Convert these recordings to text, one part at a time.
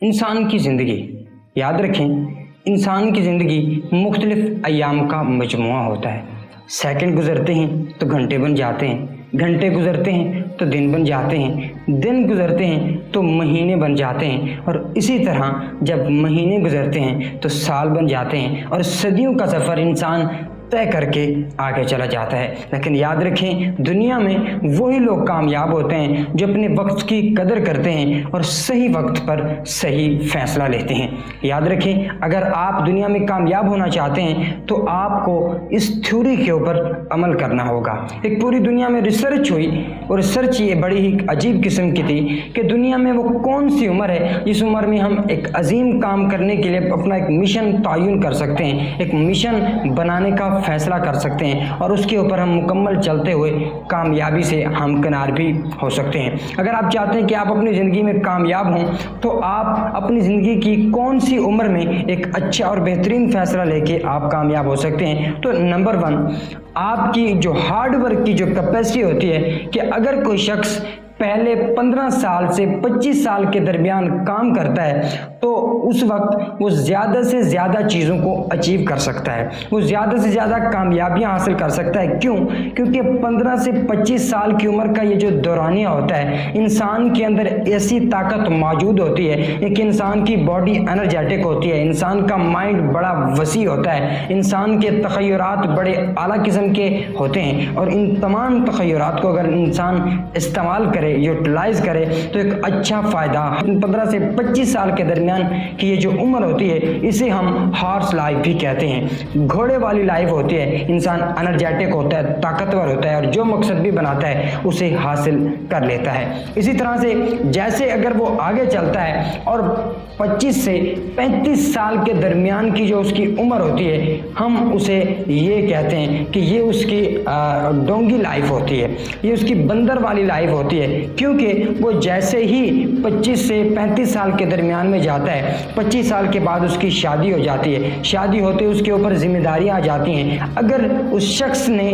انسان کی زندگی، یاد رکھیں انسان کی زندگی مختلف ایام کا مجموعہ ہوتا ہے۔ سیکنڈ گزرتے ہیں تو گھنٹے بن جاتے ہیں، گھنٹے گزرتے ہیں تو دن بن جاتے ہیں، دن گزرتے ہیں تو مہینے بن جاتے ہیں، اور اسی طرح جب مہینے گزرتے ہیں تو سال بن جاتے ہیں، اور صدیوں کا سفر انسان طے کر کے آگے چلا جاتا ہے۔ لیکن یاد رکھیں دنیا میں وہی لوگ کامیاب ہوتے ہیں جو اپنے وقت کی قدر کرتے ہیں اور صحیح وقت پر صحیح فیصلہ لیتے ہیں۔ یاد رکھیں اگر آپ دنیا میں کامیاب ہونا چاہتے ہیں تو آپ کو اس تھیوری کے اوپر عمل کرنا ہوگا۔ ایک پوری دنیا میں ریسرچ ہوئی، اور ریسرچ یہ بڑی ہی عجیب قسم کی تھی کہ دنیا میں وہ کون سی عمر ہے جس عمر میں ہم ایک عظیم کام کرنے کے لیے اپنا ایک مشن تعین کر سکتے ہیں، ایک مشن بنانے کا فیصلہ کر سکتے ہیں، اور اس کے اوپر ہم مکمل چلتے ہوئے کامیابی سے ہمکنار بھی ہو سکتے ہیں۔ اگر آپ چاہتے ہیں کہ آپ اپنی زندگی میں کامیاب ہوں تو آپ اپنی زندگی کی کون سی عمر میں ایک اچھا اور بہترین فیصلہ لے کے آپ کامیاب ہو سکتے ہیں، تو نمبر 1 آپ کی جو ہارڈ ورک کی جو کیپیسٹی ہوتی ہے کہ اگر کوئی شخص پہلے 15 سال سے 25 سال کے درمیان کام کرتا ہے تو اس وقت وہ زیادہ سے زیادہ چیزوں کو اچیو کر سکتا ہے، وہ زیادہ سے زیادہ کامیابیاں حاصل کر سکتا ہے۔ کیوں؟ کیونکہ 15 سے 25 سال کی عمر کا یہ جو دورانیہ ہوتا ہے، انسان کے اندر ایسی طاقت موجود ہوتی ہے، ایک انسان کی باڈی انرجیٹک ہوتی ہے، انسان کا مائنڈ بڑا وسیع ہوتا ہے، انسان کے تخیلات بڑے اعلیٰ قسم کے ہوتے ہیں، اور ان تمام تخیلات کو اگر انسان استعمال کرے، یوٹیلائز کرے تو ایک اچھا فائدہ 15 سے 25 سال کے درمیان کی یہ جو عمر ہوتی ہے اسے ہم ہارس لائف بھی کہتے ہیں، گھوڑے والی لائف ہوتی ہے۔ انسان انرجیٹک ہوتا ہے، طاقتور ہوتا ہے، اور جو مقصد بھی بناتا ہے اسے حاصل کر لیتا ہے۔ اسی طرح سے جیسے اگر وہ آگے چلتا ہے اور 25 سے 35 سال کے درمیان کی جو اس کی عمر ہوتی ہے ہم اسے یہ کہتے ہیں کہ یہ اس کی ڈونگی لائف ہوتی ہے، یہ اس کی بندر والی لائف ہوتی ہے، کیونکہ وہ جیسے ہی 25 سے 35 سال کے درمیان میں جاتا ہے، 25 سال کے بعد اس کی شادی ہو جاتی ہے، شادی ہوتے اس کے اوپر ذمہ داریاں آ جاتی ہیں۔ اگر اس شخص نے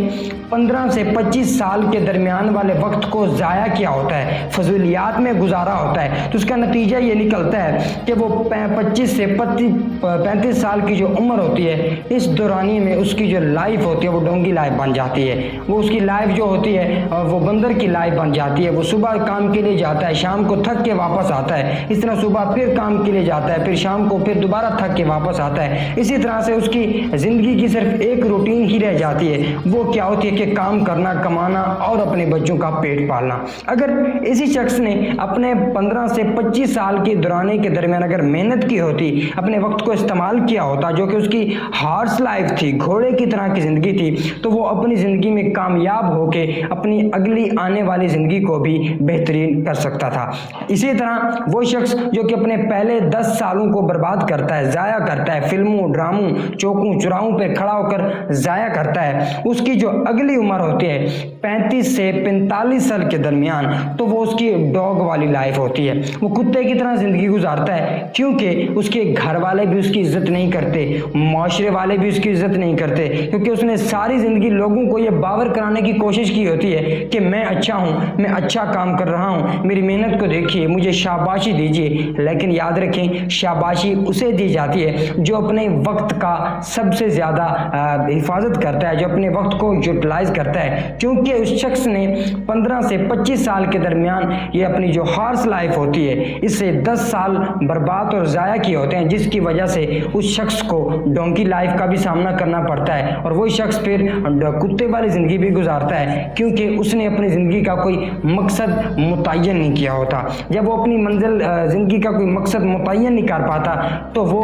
15 سے 25 سال کے درمیان والے وقت کو ضائع کیا ہوتا ہے، فضولیات میں گزارا ہوتا ہے، تو اس کا نتیجہ یہ نکلتا ہے کہ وہ 25 سے 35 سال کی جو عمر ہوتی ہے اس دورانی میں اس کی جو لائف ہوتی ہے وہ ڈونگی لائف بن جاتی ہے، وہ اس کی لائف جو ہوتی ہے وہ بندر کی لائف بن جاتی ہے۔ وہ صبح کام کے لیے جاتا ہے، شام کو تھک کے واپس آتا ہے، اس طرح صبح پھر کام کے لیے جاتا ہے، پھر شام کو پھر دوبارہ تھک کے واپس آتا ہے۔ اسی طرح سے اس کی زندگی کی صرف ایک روٹین ہی رہ جاتی ہے، وہ کیا ہوتی ہے کہ کام کرنا، کمانا اور اپنے بچوں کا پیٹ پالنا۔ اگر اسی شخص نے اپنے 15 سے 25 سال کے دورانیے کے درمیان اگر محنت کی ہوتی، اپنے وقت کو استعمال کیا ہوتا جو کہ اس کی ہارس لائف تھی، گھوڑے کی طرح کی زندگی تھی، تو وہ اپنی زندگی میں کامیاب ہو کے اپنی اگلی آنے والی زندگی کو بھی بہترین کر سکتا تھا۔ اسی طرح وہ شخص جو کہ اپنے پہلے 10 سالوں کو برباد کرتا ہے، ضائع کرتا ہے، فلموں، ڈراموں، چوکوں چوراہوں پہ کھڑا ہو کر ضائع کرتا ہے، اس کی جو اگلی عمر ہوتی ہے 35 سے 45 سال کے درمیان تو وہ اس کی ڈاگ والی لائف ہوتی ہے، وہ کتے کی طرح زندگی گزارتا ہے، کیونکہ اس کے گھر والے بھی اس کی عزت نہیں کرتے، معاشرے والے بھی اس کی عزت نہیں کرتے، کیونکہ اس نے ساری زندگی لوگوں کو یہ باور کرانے کی کوشش کی ہوتی ہے کہ میں اچھا ہوں، میں اچھا کام کر رہا ہوں، میری محنت کو دیکھیے، مجھے شاباشی دیجیے۔ لیکن یاد رکھیں شاباشی اسے دی جاتی ہے جو اپنے وقت کا سب سے زیادہ حفاظت کرتا ہے، جو اپنے وقت کو یوٹیلائز کرتا ہے، کیونکہ اس شخص نے 15 سے 25 سال کے درمیان یہ اپنی جو ہارس لائف ہوتی ہے اس سے 10 سال برباد اور ضائع کیے ہوتے ہیں، جس کی وجہ سے اس شخص کو ڈونکی لائف کا بھی سامنا کرنا پڑتا ہے، اور وہ شخص پھر کتے والی زندگی بھی گزارتا ہے، کیونکہ اس نے اپنی زندگی کا کوئی مقصد متعین نہیں کیا ہوتا۔ جب وہ اپنی منزل زندگی کا کوئی مقصد متعین نہیں کر پاتا تو وہ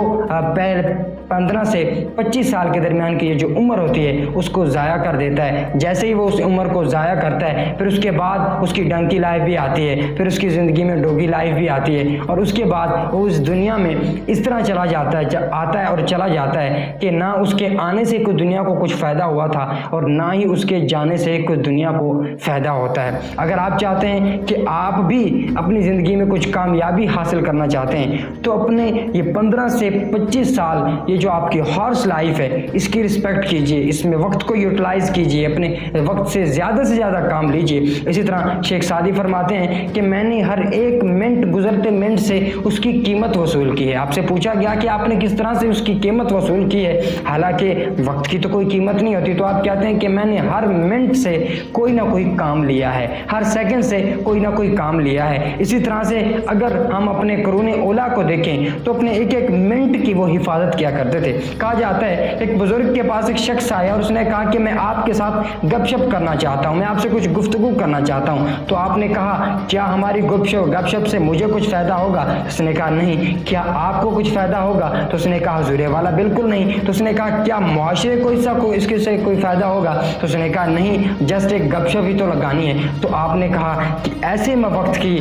15 سے 25 سال کے درمیان کی یہ جو عمر ہوتی ہے اس کو ضائع کر دیتا ہے۔ جیسے ہی وہ اس عمر کو ضائع کرتا ہے پھر اس کے بعد اس کی ڈنکی لائف بھی آتی ہے، پھر اس کی زندگی میں ڈوگی لائف بھی آتی ہے، اور اس کے بعد وہ اس دنیا میں اس طرح چلا جاتا ہے، آتا ہے اور چلا جاتا ہے کہ نہ اس کے آنے سے کوئی دنیا کو کچھ فائدہ ہوا تھا اور نہ ہی اس کے جانے سے کوئی دنیا کو فائدہ ہوتا ہے۔ اگر آپ چاہتے ہیں کہ آپ بھی اپنی زندگی میں کچھ کامیابی حاصل کرنا چاہتے ہیں تو اپنے یہ 15 سے 25 سال یہ جو آپ کی ہارس لائف ہے اس کی رسپیکٹ کیجئے، اس میں وقت کو یوٹیلائز کیجئے، اپنے وقت سے زیادہ کام لیجئے۔ اسی طرح شیخ سعدی فرماتے ہیں کہ میں نے ہر ایک منٹ گزرتے منٹ سے اس کی قیمت وصول کی ہے۔ آپ سے پوچھا گیا کہ آپ نے کس طرح سے اس کی قیمت وصول کی ہے، حالانکہ وقت کی تو کوئی قیمت نہیں ہوتی، تو آپ کہتے ہیں کہ میں نے ہر منٹ سے کوئی نہ کوئی کام لیا ہے، ہر سیکنڈ سے کوئی نہ کوئی کام لیا ہے۔ اسی طرح سے اگر ہم اپنے قرون اولیٰ کو دیکھیں تو اپنے ایک ایک منٹ کی وہ حفاظت کیا کرتے تھے۔ کہا جاتا ہے ایک بزرگ کے پاس ایک شخص آیا اور اس نے کہا کہ میں آپ کے ساتھ گپ شپ کرنا چاہتا ہوں، میں آپ سے کچھ گفتگو کرنا چاہتا ہوں۔ تو آپ نے کہا کیا ہماری گپ شپ سے مجھے کچھ فائدہ ہوگا؟ اس نے کہا نہیں۔ کیا آپ کو کچھ فائدہ ہوگا؟ تو اس نے کہا حضور والا بالکل نہیں۔ تو اس نے کہا کیا معاشرے کو اس کے سے کوئی فائدہ ہوگا؟ تو اس نے کہا نہیں، جسٹ ایک گپ شپ ہی تو لگانی ہے۔ تو آپ نے کہا کہ ایسے میں وقت کی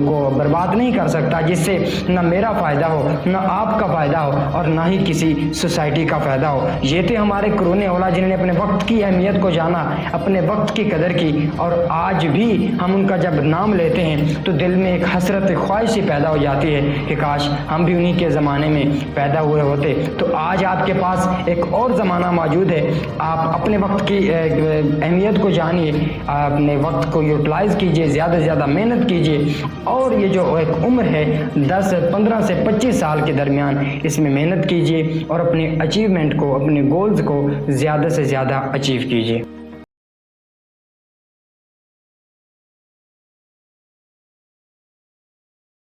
کو برباد نہیں کر سکتا جس سے نہ میرا فائدہ ہو، نہ آپ کا فائدہ ہو، اور نہ ہی کسی سوسائٹی کا فائدہ ہو۔ یہ تھے ہمارے قرون اولیٰ جنہوں نے اپنے وقت کی اہمیت کو جانا، اپنے وقت کی قدر کی، اور آج بھی ہم ان کا جب نام لیتے ہیں تو دل میں ایک حسرت خواہش سی پیدا ہو جاتی ہے کہ کاش ہم بھی انہی کے زمانے میں پیدا ہوئے ہوتے۔ تو آج آپ کے پاس ایک اور زمانہ موجود ہے، آپ اپنے وقت کی اہمیت کو جانیے، اپنے وقت کو یوٹیلائز کیجئے، زیادہ سے زیادہ محنت کیجئے، اور یہ جو ایک عمر ہے 15 سے 25 سال کے درمیان، اس میں محنت کیجئے اور اپنے اچیومنٹ کو، اپنے گولز کو زیادہ سے زیادہ اچیو کیجئے۔